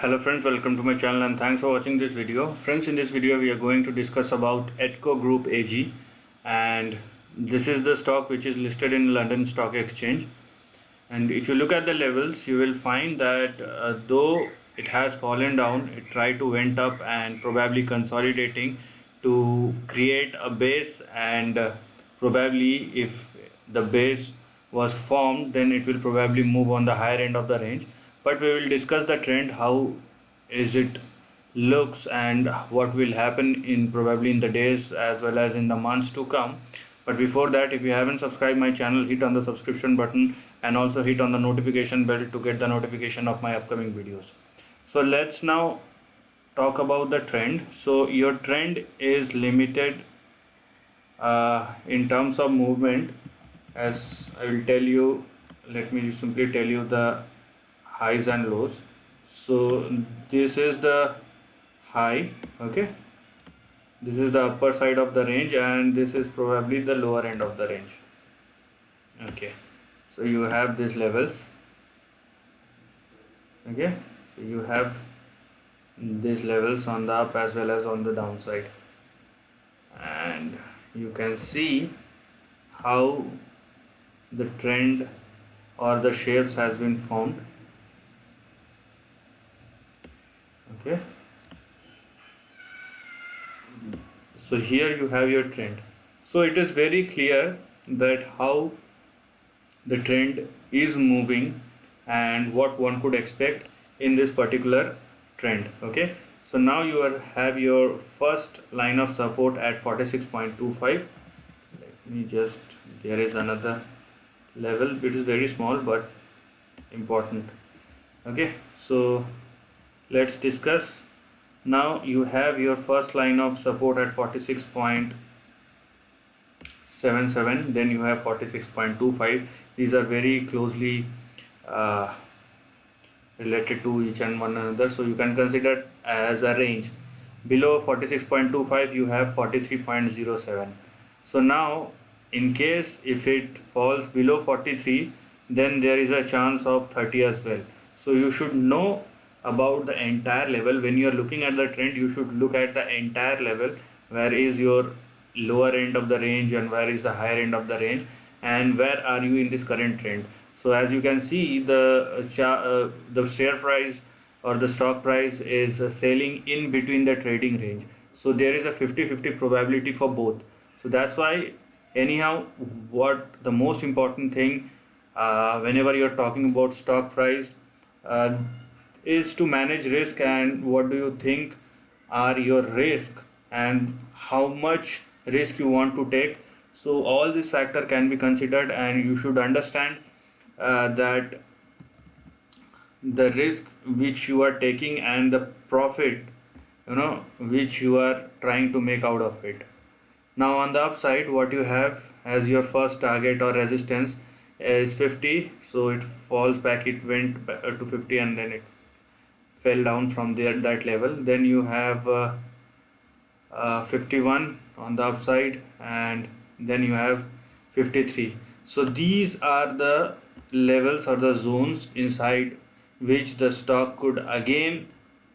Hello friends, welcome to my channel and thanks for watching this video. Friends, in this video we are going to discuss about Edco Group AG, and this is the stock which is listed in London Stock Exchange. And if you look at the levels, you will find that though it has fallen down, it tried to went up and probably consolidating to create a base, and probably if the base was formed, then it will probably move on the higher end of the range. But we will discuss the trend, how is it looks, and what will happen in probably in the days as well as in the months to come. But before that, if you haven't subscribed my channel, hit on the subscription button and also hit on the notification bell to get the notification of my upcoming videos. So let's now talk about the trend. So your trend is limited in terms of movement, as I will tell you. Let me simply tell you the highs and lows. So this is the high, okay, this is the upper side of the range, and this is probably the lower end of the range. Okay, so you have these levels. Okay, so you have these levels on the up as well as on the downside, and you can see how the trend or the shapes has been formed. Okay, so here you have your trend. So it is very clear that how the trend is moving and what one could expect in this particular trend. Okay, so now you have your first line of support at 46.25. Let me just, there is another level, it is very small but important. Okay, so let's discuss. Now you have your first line of support at 46.77, then you have 46.25. These are very closely related to each and one another, so you can consider as a range. Below 46.25 you have 43.07. so now in case if it falls below 43, then there is a chance of 30 as well. So you should know about the entire level. When you are looking at the trend, you should look at the entire level. Where is your lower end of the range and where is the higher end of the range, and where are you in this current trend? So as you can see, the share price or the stock price is selling in between the trading range. So there is a 50-50 probability for both. So that's why, anyhow, what the most important thing whenever you're talking about stock price uh, is to manage risk, and what do you think are your risk and how much risk you want to take. So all this factor can be considered, and you should understand that the risk which you are taking and the profit, which you are trying to make out of it. Now on the upside, what you have as your first target or resistance is 50. So it falls back, it went to 50 and then it fell down from there, that level. Then you have 51 on the upside, and then you have 53. So these are the levels or the zones inside which the stock could again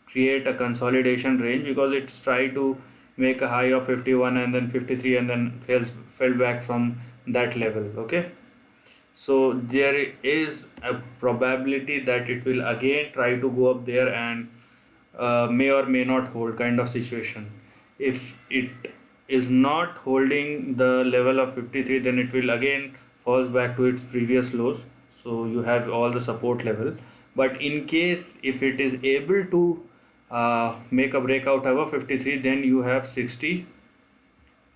create a consolidation range, because it's tried to make a high of 51 and then 53 and then fell back from that level. Okay, so there is a probability that it will again try to go up there and may or may not hold kind of situation. If it is not holding the level of 53, then it will again falls back to its previous lows. So you have all the support level. But in case if it is able to make a breakout above 53, then you have 60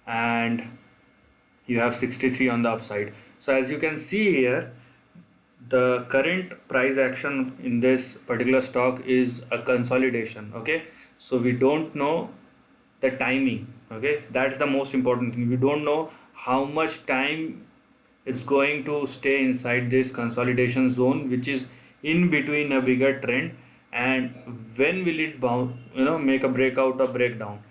and you have 63 on the upside. So as you can see here, the current price action in this particular stock is a consolidation. Okay, so we don't know the timing. Okay, that's the most important thing. We don't know how much time it's going to stay inside this consolidation zone, which is in between a bigger trend, and when will it make a breakout or breakdown.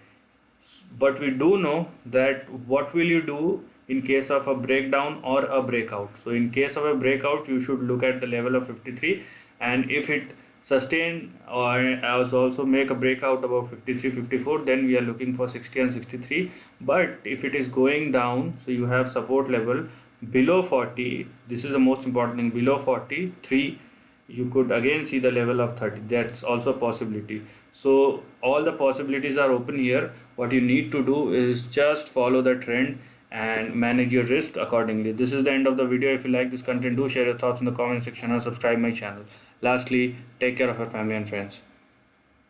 But we do know that what will you do in case of a breakdown or a breakout. So in case of a breakout, you should look at the level of 53, and if it sustain or as also make a breakout above 53 54, then we are looking for 60 and 63. But if it is going down, so you have support level below 40, this is the most important thing, below 43 you could again see the level of 30. That's also a possibility. So all the possibilities are open here. What you need to do is just follow the trend and manage your risk accordingly. This is the end of the video. If you like this content, do share your thoughts in the comment section and subscribe my channel. Lastly, take care of your family and friends.